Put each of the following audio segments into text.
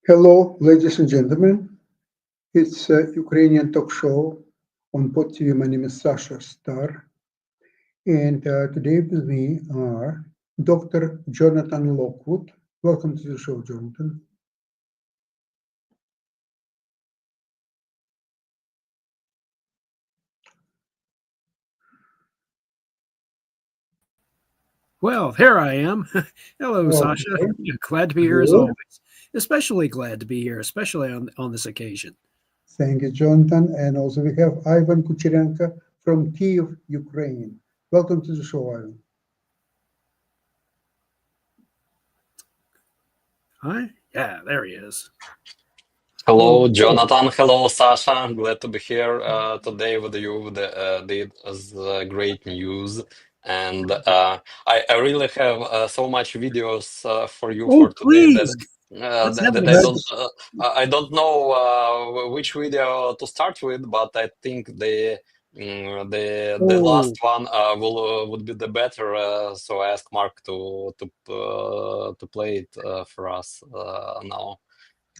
Hello, ladies and gentlemen. It's a Ukrainian talk show on Pod TV. My name is Sasha Star, and today with me are Dr. Jonathan Lockwood. Welcome to the show, Jonathan. Well, here I am. Hello, Sasha. Okay, Glad to be here as good. always. Especially glad to be here, especially on this occasion. Thank you, Jonathan. And also we have Ivan Kucherenko from Kiev, Ukraine. Welcome to the show, Ivan. Hi? Yeah, there he is. Hello, Okay. Jonathan. Hello, Sasha. Glad to be here today with you with this great news. And I really have so much videos for you Oh, for today please. Let's have that an That's I don't know which video to start with, but I think the last Oh, one will would be the better. So I ask Mark to play it for us now.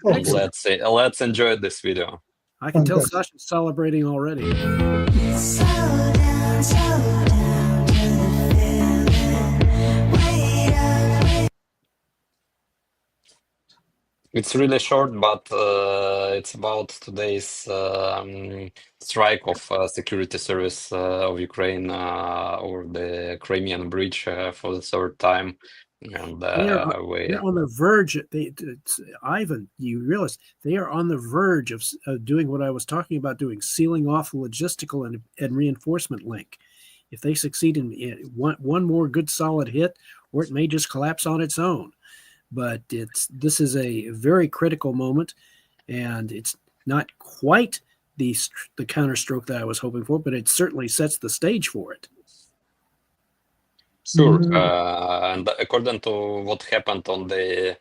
And okay. excellent. let's enjoy this video. I can tell Fantastic. Sasha's celebrating already. Slow down to the feeling. Wait up, It's really short, but it's about today's strike of security service of Ukraine over the Crimean Bridge for the third time, and They're on the verge. Ivan, you realize they are on the verge of doing what I was talking about doing, sealing off the logistical and reinforcement link. If they succeed in one more good solid hit, or it may just collapse on its own. But this is a very critical moment, and it's not quite the counterstroke that I was hoping for, but it certainly sets the stage for it. Sure. Mhm. And according to what happened on the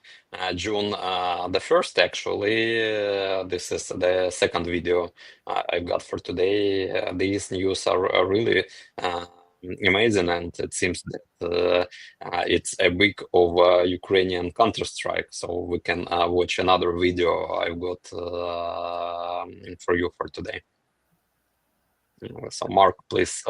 June the 1st, actually, this is the second video I've got for today. These news are really amazing, and it seems that it's a week of Ukrainian counter-strike. So we can watch another video I've got for you for today. So Mark, please.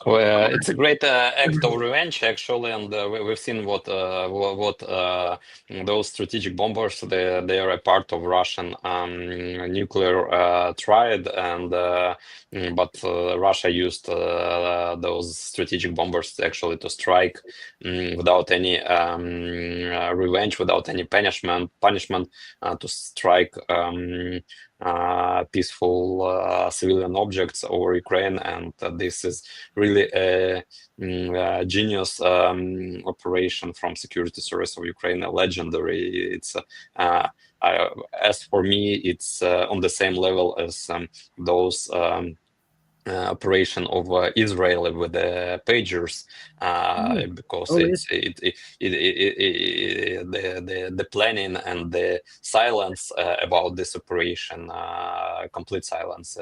Well, it's a great act of revenge, actually, and we've seen what those strategic bombers they are a part of Russian nuclear triad, and but Russia used those strategic bombers actually to strike without any revenge, without any punishment to strike. Peaceful civilian objects over Ukraine, and this is really a genius operation from security service of Ukraine, a legendary. It's as for me, it's on the same level as those. Operation of Israel with the pagers, because Oh, the planning and the silence about this operation, complete silence.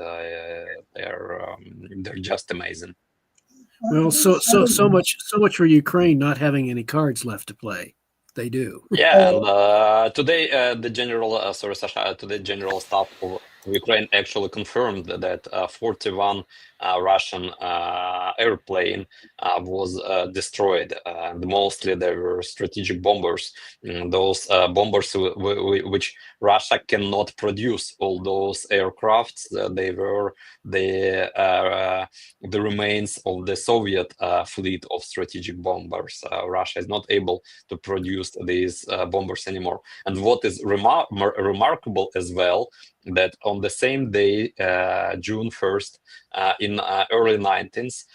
They're just amazing. well, so much for Ukraine not having any cards left to play. They do. Yeah, and today the general, sorry, Sasha, today general staff of Ukraine actually confirmed that 41 Russian airplane was destroyed. And mostly they were strategic bombers. Those bombers which Russia cannot produce. All those aircrafts, they were the remains of the Soviet fleet of strategic bombers. Russia is not able to produce these bombers anymore. And what is remarkable as well, that on the same day, June 1st, in early 19th,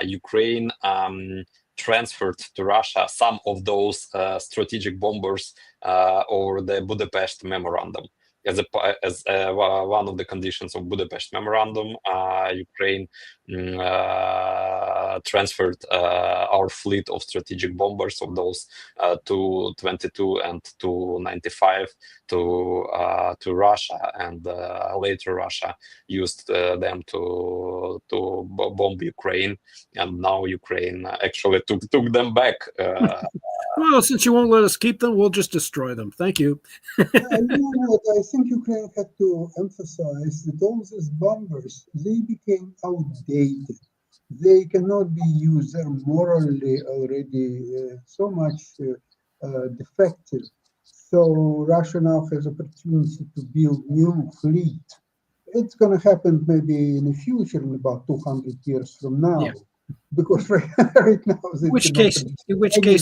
Ukraine transferred to Russia some of those strategic bombers over the Budapest Memorandum. As one of the conditions of Budapest Memorandum, Ukraine transferred our fleet of strategic bombers, of those Tu-22 and Tu-95, to Russia, and later Russia used them to bomb Ukraine, and now Ukraine actually took them back. Well, since you won't let us keep them, we'll just destroy them. Thank you. You know what, I think Ukraine had to emphasize that all these bombers, they became outdated. They cannot be used. They're morally already so much defective. So Russia now has opportunity to build new fleet. It's going to happen maybe in the future, in about 200 years from now. Yeah. Because right now, In which case,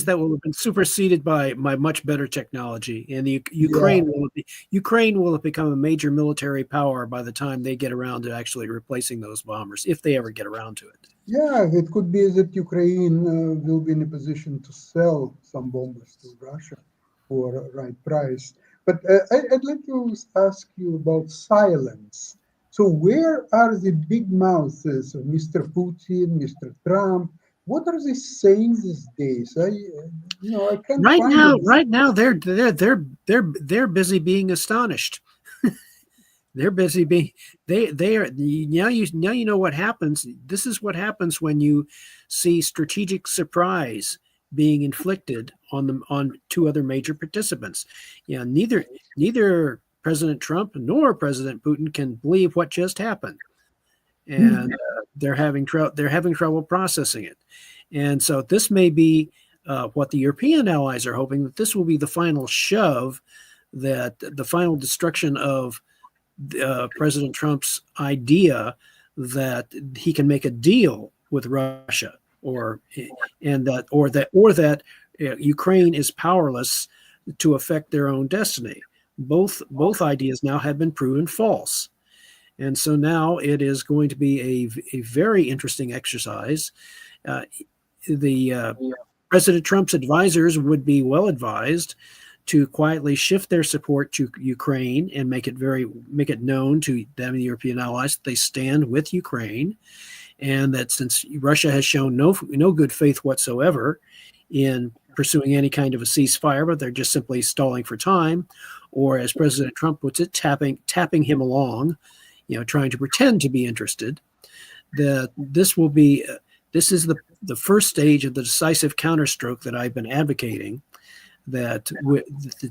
that will have been superseded by much better technology, and the Ukraine will have become a major military power by the time they get around to actually replacing those bombers, if they ever get around to it. Yeah, it could be that Ukraine will be in a position to sell some bombers to Russia for a right price. But I'd like to ask you about silence. So where are the big mouths of Mr. Putin, Mr. Trump? What are they saying these days? I can't Right now, they're busy being astonished. They're busy being they are now you know what happens. This is what happens when you see strategic surprise being inflicted on two other major participants. Yeah, neither President Trump nor President Putin can believe what just happened, and they're having trouble processing it. And so this may be what the European allies are hoping, that this will be the final shove, that the final destruction of President Trump's idea that he can make a deal with Russia, or that Ukraine is powerless to affect their own destiny. Both ideas now have been proven false. And so now it is going to be a very interesting exercise. President Trump's advisors would be well advised to quietly shift their support to Ukraine and make it known to them, the European allies, that they stand with Ukraine, and that since Russia has shown no good faith whatsoever in pursuing any kind of a ceasefire, but they're just simply stalling for time, or as President Trump puts it, tapping him along, trying to pretend to be interested, that this is the first stage of the decisive counterstroke that I've been advocating, that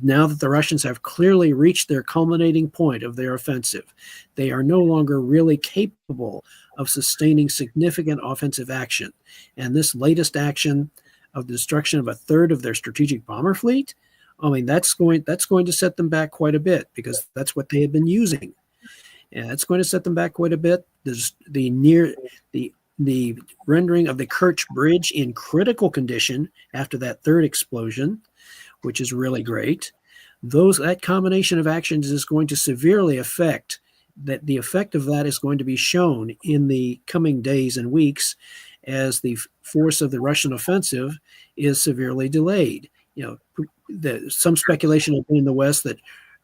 now that the Russians have clearly reached their culminating point of their offensive, they are no longer really capable of sustaining significant offensive action. And this latest action of the destruction of a third of their strategic bomber fleet, I mean, that's going to set them back quite a bit, because that's what they had been using. And it's going to set them back quite a bit. There's the rendering of the Kerch Bridge in critical condition after that third explosion, which is really great. That combination of actions is going to severely affect that. The effect of that is going to be shown in the coming days and weeks, as the force of the Russian offensive is severely delayed. Some speculation in the West that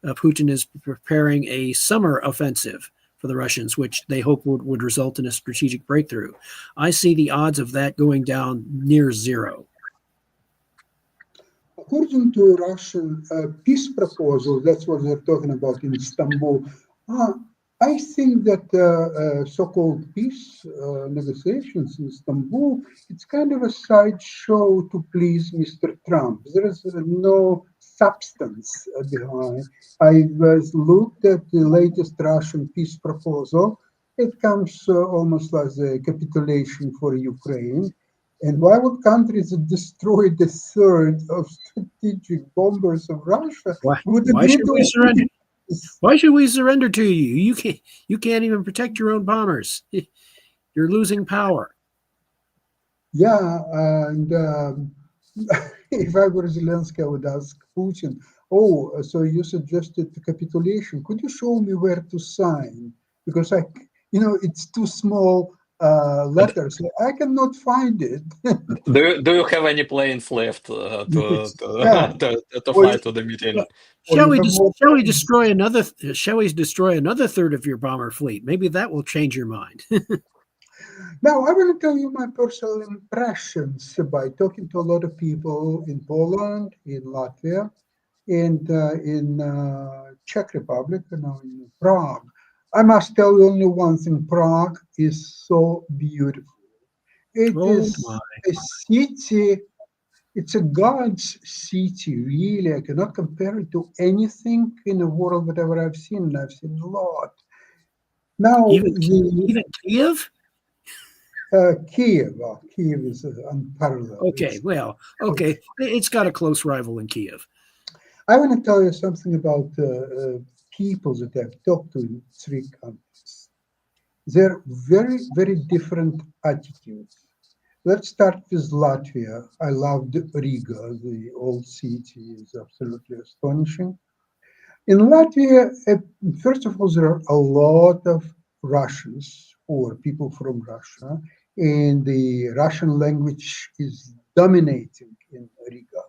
Putin is preparing a summer offensive for the Russians, which they hope would result in a strategic breakthrough. I see the odds of that going down near zero. According to Russian peace proposal, that's what they're talking about in Istanbul. I think that so-called peace negotiations in Istanbul, it's kind of a sideshow to please Mr. Trump. There is no substance behind. I looked at the latest Russian peace proposal, It comes almost as a capitulation for Ukraine. And why would countries that destroyed a third of strategic bombers of Russia would Why agree should to we surrender? this? Why should we surrender to you? You can't even protect your own bombers. You're losing power. Yeah, and if I were Zelensky, I would ask Putin, "Oh, so you suggested the capitulation? Could you show me where to sign? Because it's too small letters. I cannot find it." Do you have any planes left Yeah, to or fly to the meeting? or Shall we even more. shall we destroy another? Shall we destroy another third of your bomber fleet? Maybe that will change your mind. Now, I will tell you my personal impressions by talking to a lot of people in Poland, in Latvia, and in Czech Republic, in Prague. I must tell you only one thing: Prague is so beautiful. It Oh is my! a city. It's a God's city, really. I cannot compare it to anything in the world, whatever I've seen. And I've seen a lot. Now, Even the even Kiev. Kiev, Kiev is unparalleled. Okay, well, okay, it's got a close rival in Kiev. I want to tell you something about people that I've talked to in three countries. They're very, very different attitudes. Let's start with Latvia. I loved Riga, the old city is absolutely astonishing. In Latvia, first of all, there are a lot of Russians or people from Russia, and the Russian language is dominating in Riga.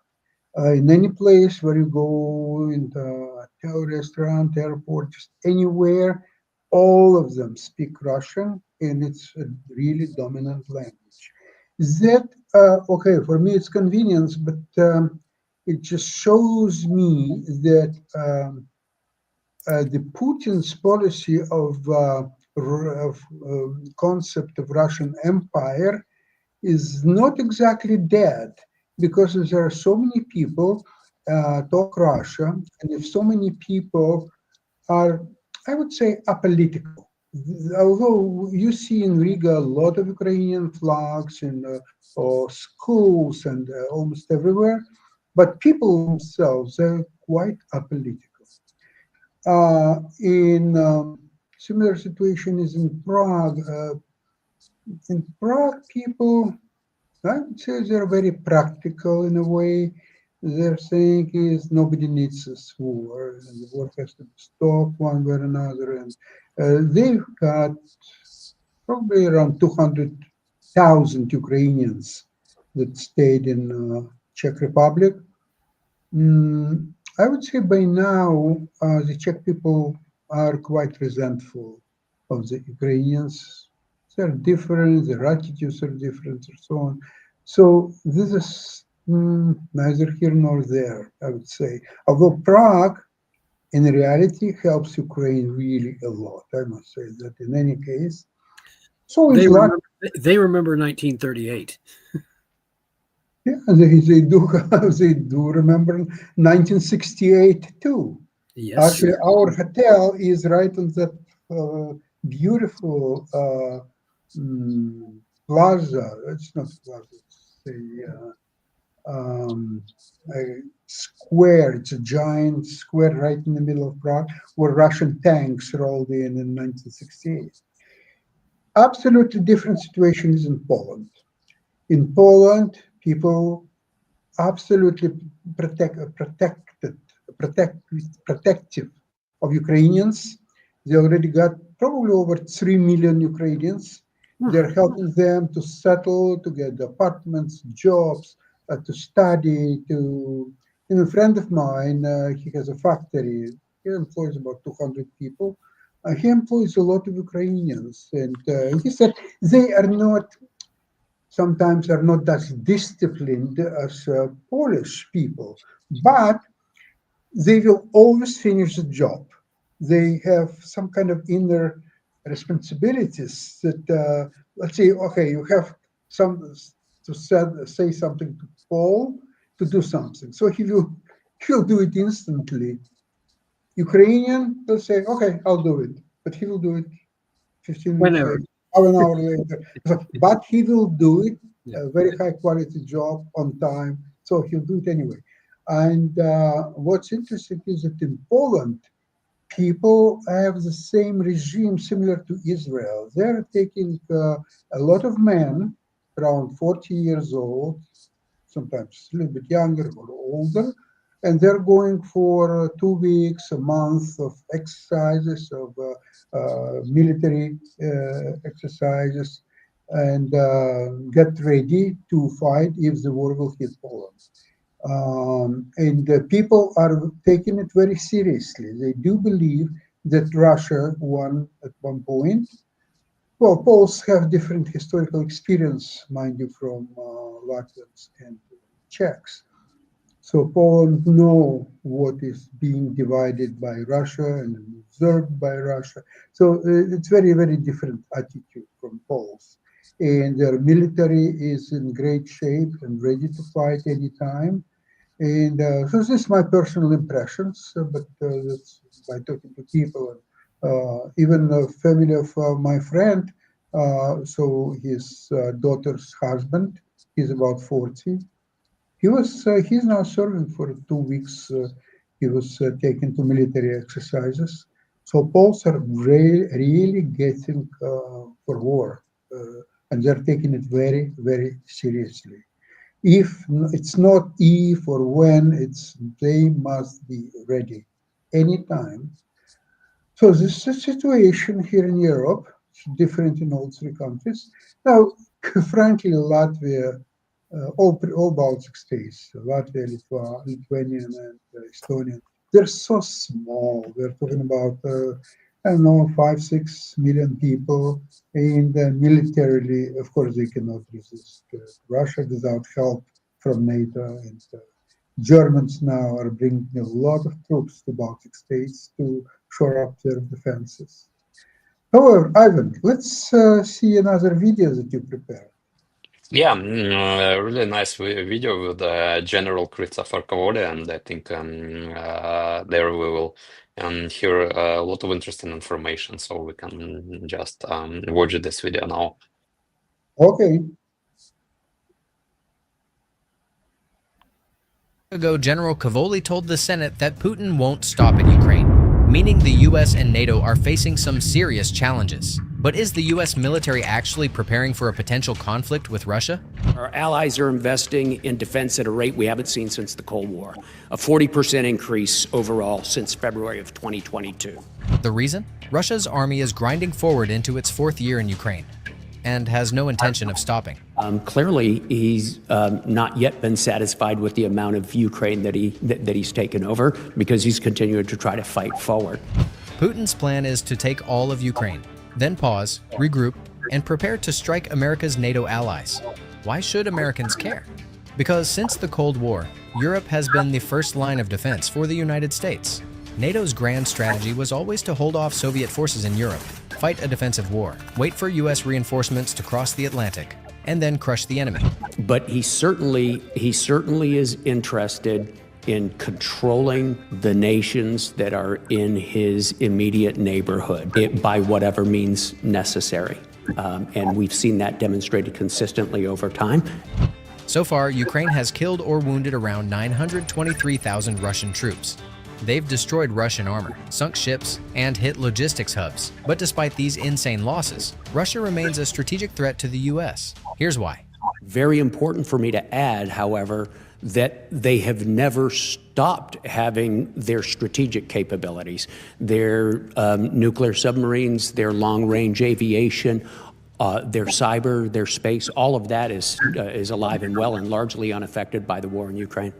In any place where you go, in the hotel, restaurant, airport, just anywhere, all of them speak Russian, and it's a really dominant language. That okay for me? It's convenience, but it just shows me that the Putin's policy of concept of Russian Empire is not exactly dead because there are so many people talk Russia, and if so many people are, I would say, apolitical. Although you see in Riga a lot of Ukrainian flags in schools and almost everywhere, but people themselves are quite apolitical. In similar situation is in Prague. In Prague, people, I would say, they're very practical in a way. Their saying is nobody needs this war, and the war has to be stopped one way or another. And they've got probably around 200,000 Ukrainians that stayed in Czech Republic. I would say by now the Czech people are quite resentful of the Ukrainians. They're different, their attitudes are different, and so on. So this is neither here nor there, I would say. Although Prague, in reality, helps Ukraine really a lot. I must say that in any case. So is Latvia. They remember 1938. Yeah, they do. They do remember 1968 too. Yes. Actually, our hotel is right on that beautiful plaza. It's not plaza. It's a square. It's a giant square right in the middle of Prague, where Russian tanks rolled in 1968. Absolutely different situations in Poland. In Poland, people absolutely protective of Ukrainians. They already got probably over 3 million Ukrainians. They're helping them to settle, to get apartments, jobs, to study. A friend of mine, he has a factory. He employs about 200 people. He employs a lot of Ukrainians, and he said they are not sometimes are not as disciplined as Polish people, but they will always finish the job. They have some kind of inner responsibilities that, let's say, okay, you have some to say something to Paul to do something. So he'll do it instantly. Ukrainian will say, okay, I'll do it, but he will do it 15 Whenever. minutes later, half an hour later. But he will do it, Yeah. a very high quality job on time, so he'll do it anyway. And what's interesting is that in Poland, people have the same regime similar to Israel. They're taking a lot of men around 40 years old, sometimes a little bit younger or older, and they're going for 2 weeks, a month of exercises, of military exercises, and get ready to fight if the war will hit Poland. And people are taking it very seriously. They do believe that Russia won at one point. Well, Poles have different historical experience, mind you, from Latvians and Czechs. So Poland know what is being divided by Russia and observed by Russia. So it's very, very different attitude from Poles. And their military is in great shape and ready to fight anytime. And so this is my personal impressions, but that's by talking to people, even the family of my friend. So his daughter's husband, he's about 40. He's now serving for 2 weeks. He was taken to military exercises. So Poles are really getting for war, and they're taking it very, very seriously. If it's not if or when, it's they must be ready anytime. So this is a situation here in Europe. It's different in all three countries. Now, frankly, Latvia, all Baltic states, Latvia, Lithuania, and Estonia, they're so small. We're talking about, I don't know, 5-6 million people. And militarily, of course, they cannot resist Russia without help from NATO. And Germans now are bringing a lot of troops to Baltic states to shore up their defenses. However, Ivan, let's see another video that you prepared. Yeah, really nice video with General Christopher Kavode, and I think there we will hear a lot of interesting information, so we can just watch this video now. Okay. Ago, General Kavoli told the Senate that Putin won't stop in Ukraine, meaning the US and NATO are facing some serious challenges. But is the US military actually preparing for a potential conflict with Russia? Our allies are investing in defense at a rate we haven't seen since the Cold War, a 40% increase overall since February of 2022. The reason? Russia's army is grinding forward into its 4th year in Ukraine and has no intention of stopping. Clearly, he's not yet been satisfied with the amount of Ukraine that he's taken over, because he's continuing to try to fight forward. Putin's plan is to take all of Ukraine, then pause, regroup, and prepare to strike America's NATO allies. Why should Americans care? Because since the Cold War, Europe has been the first line of defense for the United States. NATO's grand strategy was always to hold off Soviet forces in Europe, fight a defensive war, wait for US reinforcements to cross the Atlantic, and then crush the enemy. But he certainly is interested in controlling the nations that are in his immediate neighborhood by whatever means necessary. And we've seen that demonstrated consistently over time. So far, Ukraine has killed or wounded around 923,000 Russian troops. They've destroyed Russian armor, sunk ships, and hit logistics hubs. But despite these insane losses, Russia remains a strategic threat to the US. Here's why. Very important for me to add, however, that they have never stopped having their strategic capabilities, their nuclear submarines, their long-range aviation, their cyber, their space. All of that is alive and well and largely unaffected by the war in Ukraine.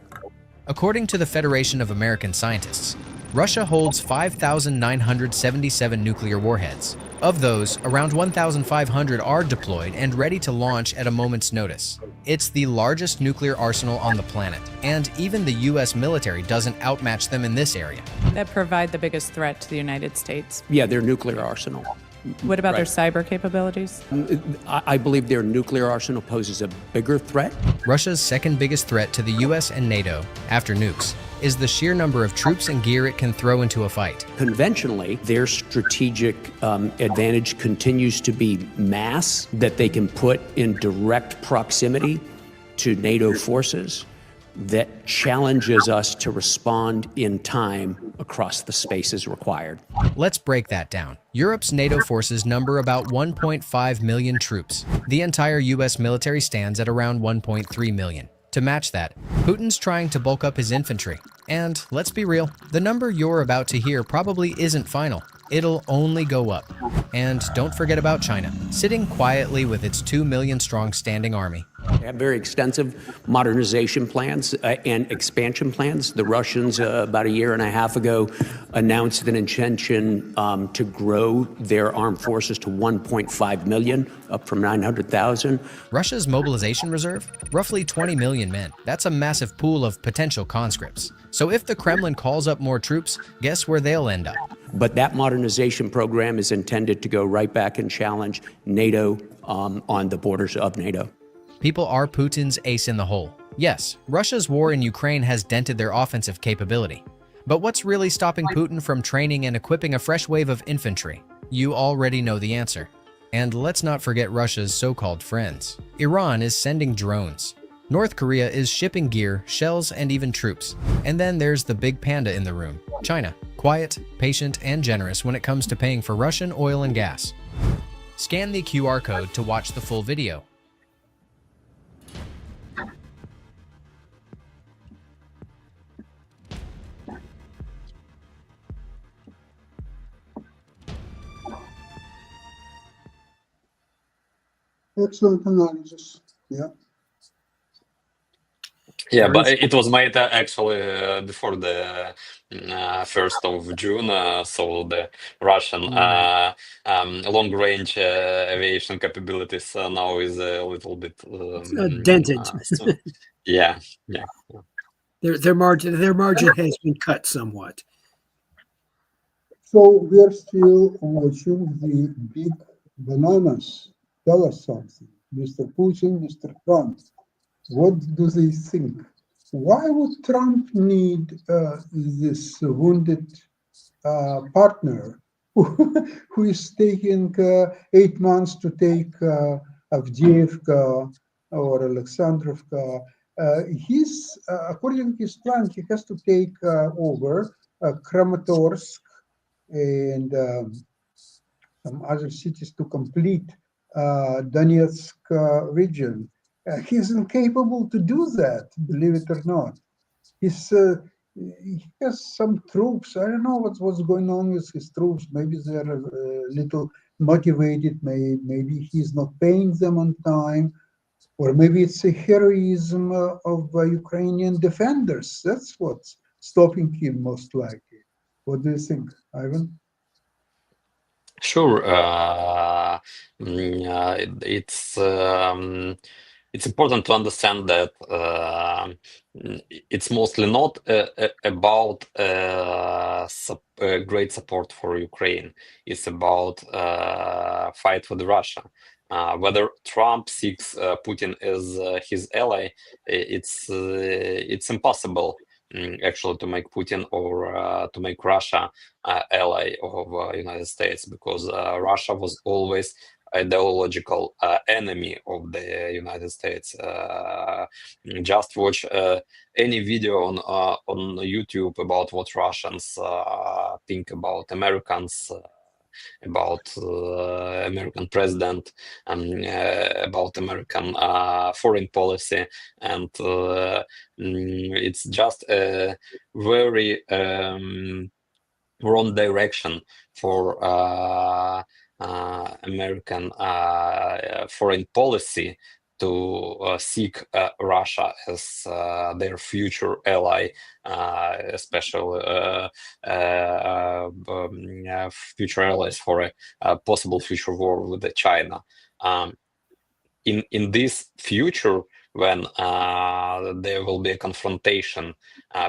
According to the Federation of American Scientists, Russia holds 5,977 nuclear warheads. Of those, around 1,500 are deployed and ready to launch at a moment's notice. It's the largest nuclear arsenal on the planet, and even the US military doesn't outmatch them in this area. That provide the biggest threat to the United States. Yeah, their nuclear arsenal. What about their Right. cyber capabilities? I believe their nuclear arsenal poses a bigger threat. Russia's second biggest threat to the US and NATO, after nukes, is the sheer number of troops and gear it can throw into a fight. Conventionally, their strategic advantage continues to be mass that they can put in direct proximity to NATO forces that challenges us to respond in time across the spaces required. Let's break that down. Europe's NATO forces number about 1.5 million troops. The entire US military stands at around 1.3 million. To match that, Putin's trying to bulk up his infantry. And let's be real, the number you're about to hear probably isn't final. It'll only go up. And don't forget about China, sitting quietly with its 2 million strong standing army. They have very extensive modernization plans and expansion plans. The Russians, about a year and a half ago, announced an intention to grow their armed forces to 1.5 million, up from 900,000. Russia's mobilization reserve? Roughly 20 million men. That's a massive pool of potential conscripts. So if the Kremlin calls up more troops, guess where they'll end up? But that modernization program is intended to go right back and challenge NATO on the borders of NATO. People are Putin's ace in the hole. Yes, Russia's war in Ukraine has dented their offensive capability. But what's really stopping Putin from training and equipping a fresh wave of infantry? You already know the answer. And let's not forget Russia's so-called friends. Iran is sending drones. North Korea is shipping gear, shells, and even troops. And then there's the big panda in the room, China. Quiet, patient, and generous when it comes to paying for Russian oil and gas. Scan the QR code to watch the full video. Excellent analysis. Yeah. Yeah, but it was made actually before the 1st of June, so the Russian long-range aviation capabilities now is a little bit dented. Yeah. Their margin has been cut somewhat. So we are still watching the big bananas. Tell us something, Mr. Putin, Mr. Trump. What do they think? Why would Trump need this wounded partner who is taking 8 months to take Avdiivka or Alexandrovka? He's, according to his plan, he has to take over Kramatorsk and some other cities to complete Donetsk region. He's incapable to do that, believe it or not. He has some troops. I don't know what's going on with his troops. Maybe they're a little motivated. Maybe he's not paying them on time. Or maybe it's a heroism of Ukrainian defenders. That's what's stopping him most likely. What do you think, Ivan? Sure. It's important to understand that it's mostly not about great support for Ukraine. It's about fight with Russia. Whether Trump seeks Putin as his ally, it's impossible actually to make Putin or to make Russia ally of United States, because Russia was always ideological enemy of the United States. Just watch any video on YouTube about what Russians think about Americans, about American president, about American foreign policy, and it's just a very wrong direction for American foreign policy to seek Russia as their future ally, especially future allies for a possible future war with China. In this future, when there will be a confrontation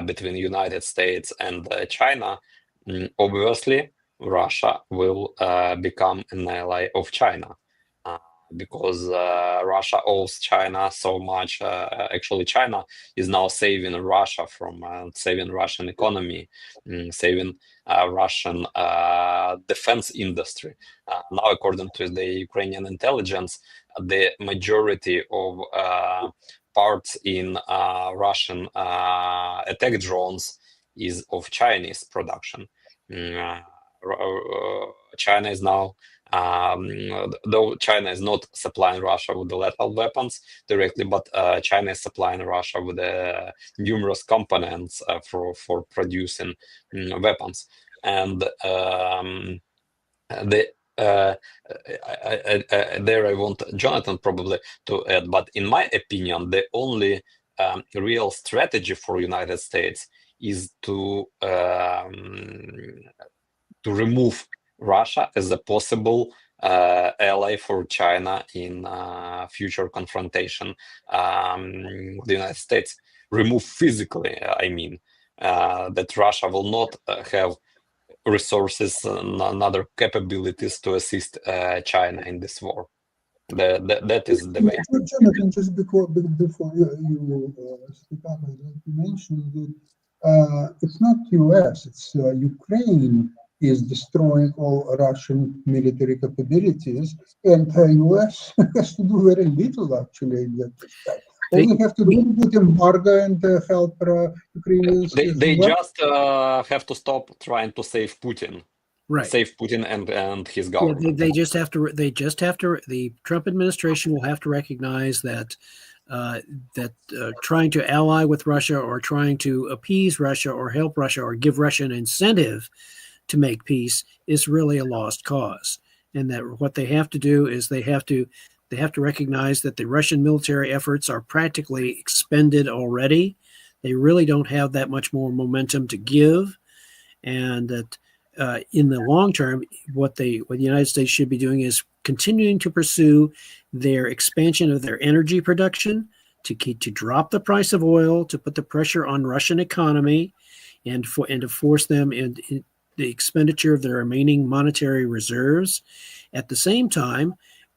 between the United States and China, obviously Russia will become an ally of China. because Russia owes China so much. Actually, China is now saving Russia from saving Russian economy, saving Russian defense industry. Now, according to the Ukrainian intelligence, the majority of parts in Russian attack drones is of Chinese production. China is now, though China is not supplying Russia with the lethal weapons directly, but China is supplying Russia with numerous components for producing weapons. And there I want Jonathan probably to add, but in my opinion, the only real strategy for United States is to remove Russia as a possible ally for China in future confrontation with the United States. Remove physically, I mean, that Russia will not have resources and other capabilities to assist China in this war. That is the way. Jonathan, just before you speak up, I'd like to mention that it's not US, it's Ukraine is destroying all Russian military capabilities, and US has to do very little actually in that respect. All they have to do is put embargo and help Ukrainians. They just have to stop trying to save Putin. Right. Save Putin and his Yeah, government. they just have to. They just have to. The Trump administration will have to recognize that trying to ally with Russia or trying to appease Russia or help Russia or give Russia an incentive to make peace is really a lost cause, and that what they have to do is they have to recognize that the Russian military efforts are practically expended already. They really don't have that much more momentum to give, and that in the long term, what the United States should be doing is continuing to pursue their expansion of their energy production, to drop the price of oil, to put the pressure on Russian economy, and to force them in the expenditure of their remaining monetary reserves. At the same time,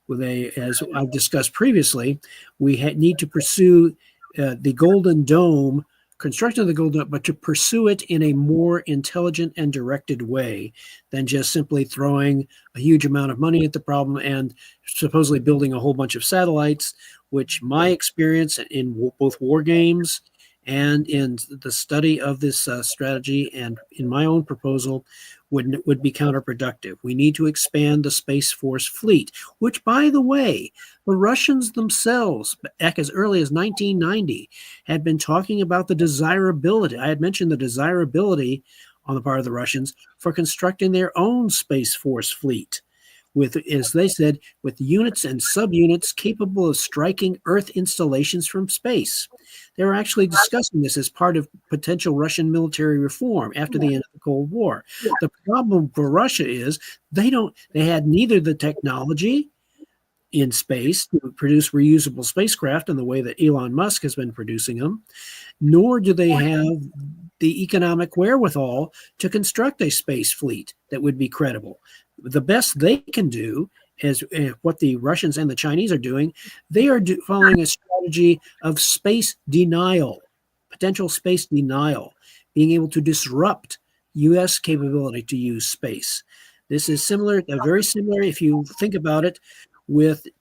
as I've discussed previously, we need to pursue the Golden Dome, construction of the Golden Dome, but to pursue it in a more intelligent and directed way than just simply throwing a huge amount of money at the problem and supposedly building a whole bunch of satellites, which my experience in both war games and in the study of this strategy and in my own proposal would be counterproductive. We need to expand the Space Force fleet, which, by the way, the Russians themselves, back as early as 1990, had been talking about the desirability. I had mentioned the desirability on the part of the Russians for constructing their own Space Force fleet, with, as they said, with units and subunits capable of striking Earth installations from space. They were actually discussing this as part of potential Russian military reform after the end of the Cold War. The problem for Russia is they had neither the technology in space to produce reusable spacecraft in the way that Elon Musk has been producing them, nor do they have the economic wherewithal to construct a space fleet that would be credible. The best they can do is what the Russians and the Chinese are doing. They are following a strategy of space denial, potential space denial, being able to disrupt U.S. capability to use space. This is similar, very similar, if you think about it,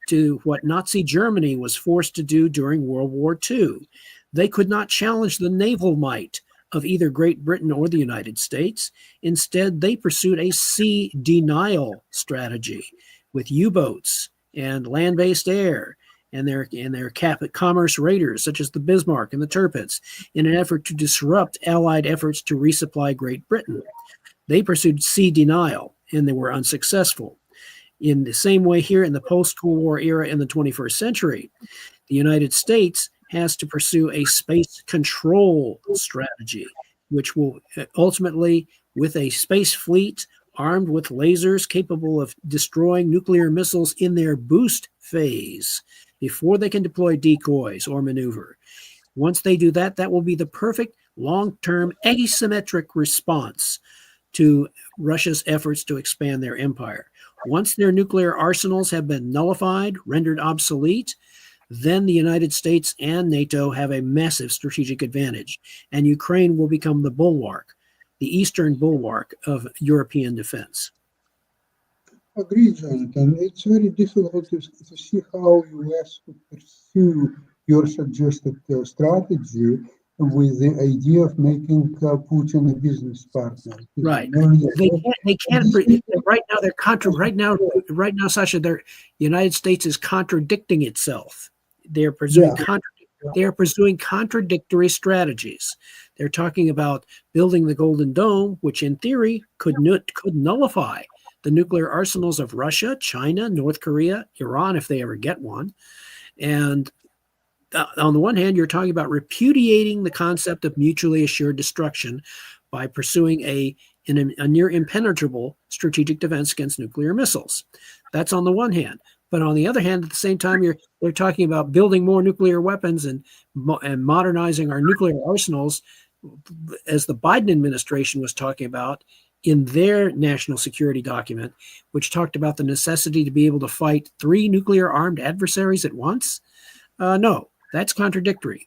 to what Nazi Germany was forced to do during World War II. They could not challenge the naval might of either Great Britain or the United States. Instead, they pursued a sea denial strategy with U-boats and land-based air and their commerce raiders, such as the Bismarck and the Tirpitz, in an effort to disrupt Allied efforts to resupply Great Britain. They pursued sea denial, and they were unsuccessful. In the same way here in the post-Cold War era in the 21st century, the United States has to pursue a space control strategy, which will ultimately, with a space fleet armed with lasers capable of destroying nuclear missiles in their boost phase before they can deploy decoys or maneuver. Once they do that, that will be the perfect long-term asymmetric response to Russia's efforts to expand their empire. Once their nuclear arsenals have been nullified, rendered obsolete, then the United States and NATO have a massive strategic advantage, and Ukraine will become the bulwark, the eastern bulwark of European defense. Agree, Jonathan. It's very difficult to see how US could pursue your suggested strategy with the idea of making Putin a business partner. Right. They can't. Right now, right now, Sasha, the United States is contradicting itself. They're pursuing they are pursuing contradictory strategies. They're talking about building the Golden Dome, which in theory could nullify the nuclear arsenals of Russia, China, North Korea, Iran, if they ever get one. And on the one hand, you're talking about repudiating the concept of mutually assured destruction by pursuing a near impenetrable strategic defense against nuclear missiles. That's on the one hand. But on the other hand, at the same time, they're talking about building more nuclear weapons and modernizing our nuclear arsenals, as the Biden administration was talking about in their national security document, which talked about the necessity to be able to fight 3 nuclear armed adversaries at once. No, that's contradictory.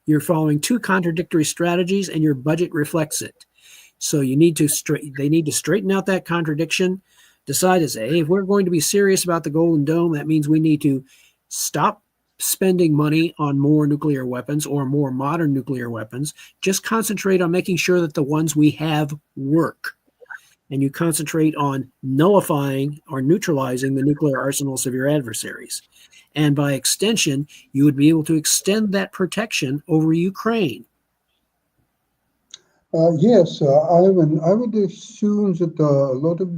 You're following 2 contradictory strategies, and your budget reflects it. So they need to straighten out that contradiction. Decide to say, hey, if we're going to be serious about the Golden Dome, that means we need to stop spending money on more nuclear weapons or more modern nuclear weapons. Just concentrate on making sure that the ones we have work. And you concentrate on nullifying or neutralizing the nuclear arsenals of your adversaries. And by extension, you would be able to extend that protection over Ukraine. Yes, Ivan, I would assume that a lot of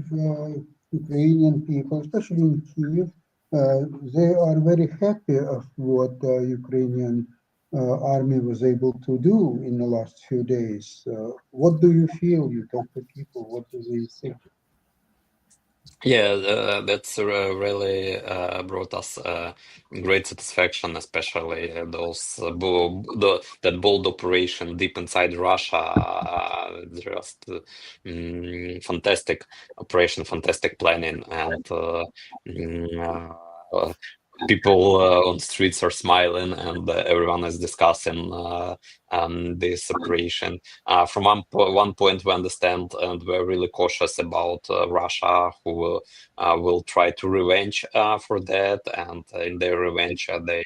Ukrainian people, especially in Kyiv, they are very happy of what the Ukrainian army was able to do in the last few days. What do you feel? You talk to people, what do they think? Yeah, that's really brought us great satisfaction, especially those that bold operation deep inside Russia. Just fantastic operation, fantastic planning, and people on streets are smiling, and everyone is discussing this operation. From one point, we understand, and we're really cautious about Russia, who will try to revenge for that, and in their revenge, they,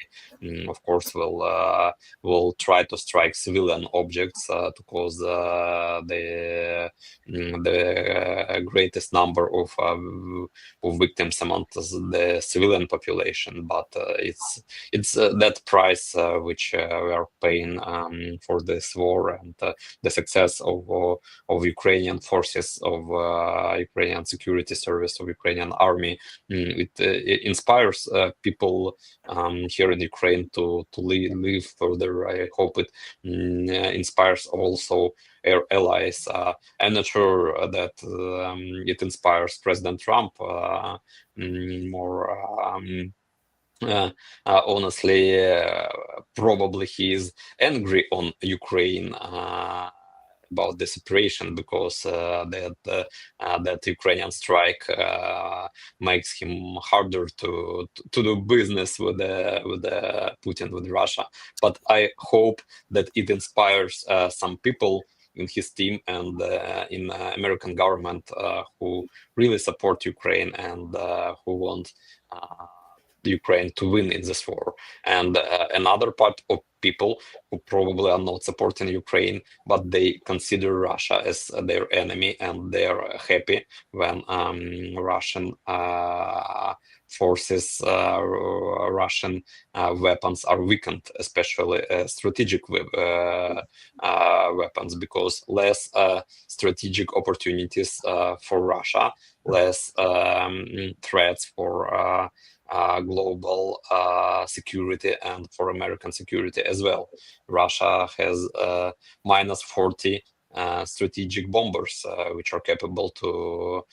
of course, will try to strike civilian objects to cause the greatest number of victims among the civilian population. But it's that price which we are paying for this war, and the success of Ukrainian forces, of Ukrainian security service, of Ukrainian army. It inspires people here in Ukraine to live further. I hope it inspires also our allies. I'm not sure that it inspires President Trump more. Honestly, probably he is angry on Ukraine about this operation, because that Ukrainian strike makes him harder to do business with Putin, with Russia. But I hope that it inspires some people in his team and in American government who really support Ukraine and who want Ukraine to win in this war. And another part of people who probably are not supporting Ukraine, but they consider Russia as their enemy, and they're happy when Russian forces, Russian weapons are weakened, especially strategic weapons, because less strategic opportunities for Russia, less threats for global security and for American security as well. Russia has minus 40 strategic bombers, which are capable to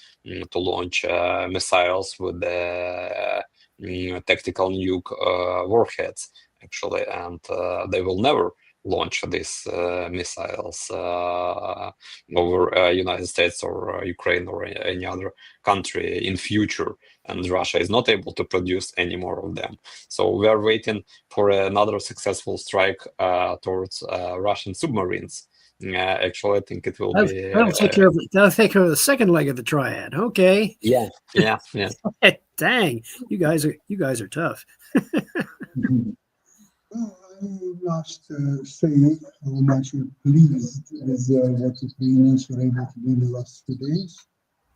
launch missiles with tactical nuke warheads, actually, and they will never launch these missiles over United States or Ukraine or any other country in future, and Russia is not able to produce any more of them. So we are waiting for another successful strike towards Russian submarines. Actually, I think it will be. That'll take care of the second leg of the triad. Okay. Yeah. Dang, you guys are tough. I must say how much I'm pleased with what Ukrainians were able to do in the last few days.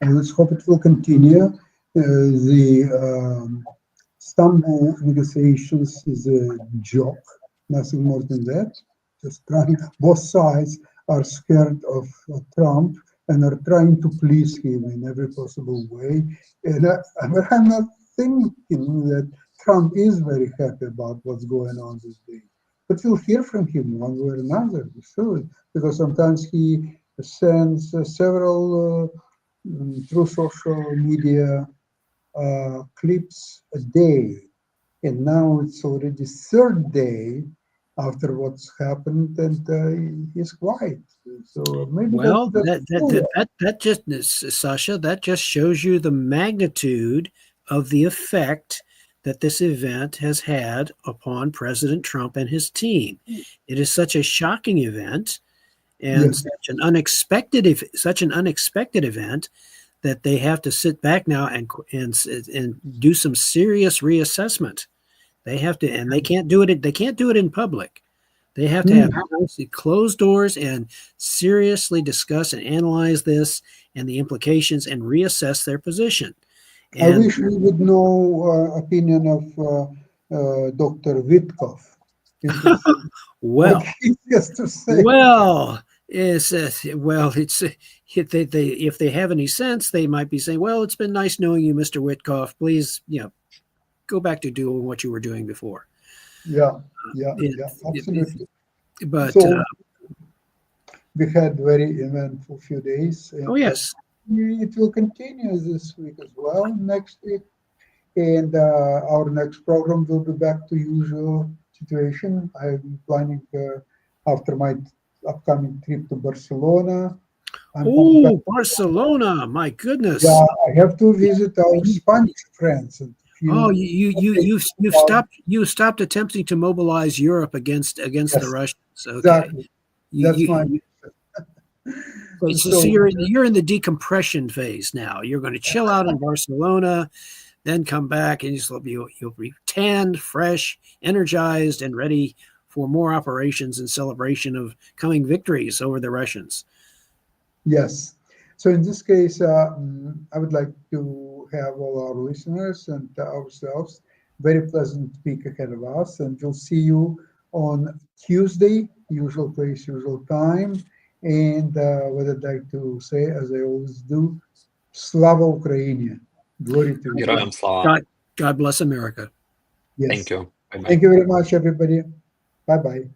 And let's hope it will continue. The Istanbul negotiations is a joke, nothing more than that. Just trying, both sides are scared of Trump and are trying to please him in every possible way. And I'm not thinking that Trump is very happy about what's going on these days. But we'll hear from him one way or another, soon, because sometimes he sends several through social media clips a day. And now it's already third day after what's happened, and he's quiet. So maybe Well, that's that just, Sasha, that just shows you the magnitude of the effect that this event has had upon President Trump and his team. It is such a shocking event and Yes. such an unexpected event that they have to sit back now and do some serious reassessment. They have to, and they can't do it. They can't do it in public. They have to have closed doors and seriously discuss and analyze this and the implications and reassess their position. I And wish we would know opinion of Dr. Witkoff. well, What he has to say. well, it's if they have any sense, they might be saying, "Well, it's been nice knowing you, Mr. Witkoff. Please, go back to doing what you were doing before." Yeah, it- absolutely. But So we had very eventful few days. And oh yes, it will continue this week as well, next week. And our next program will be back to usual situation. I'm planning after my upcoming trip to Barcelona. oh Barcelona, my goodness. Yeah, I have to visit our Spanish friends. And Oh, you stopped attempting to mobilize Europe against the Russians. Okay. Exactly. That's You- my. you- so you're in the decompression phase now. You're going to chill out in Barcelona, then come back, and you'll be tanned, fresh, energized, and ready for more operations and celebration of coming victories over the Russians. Yes. So in this case, I would like to have all our listeners and ourselves very pleasant week ahead of us, and we'll see you on Tuesday, usual place, usual time. And what I'd like to say, as I always do, Slava Ukraini, glory to you. Героям слава. God bless America. Yes. Thank you. Bye-bye. Thank you very much, everybody. Bye bye.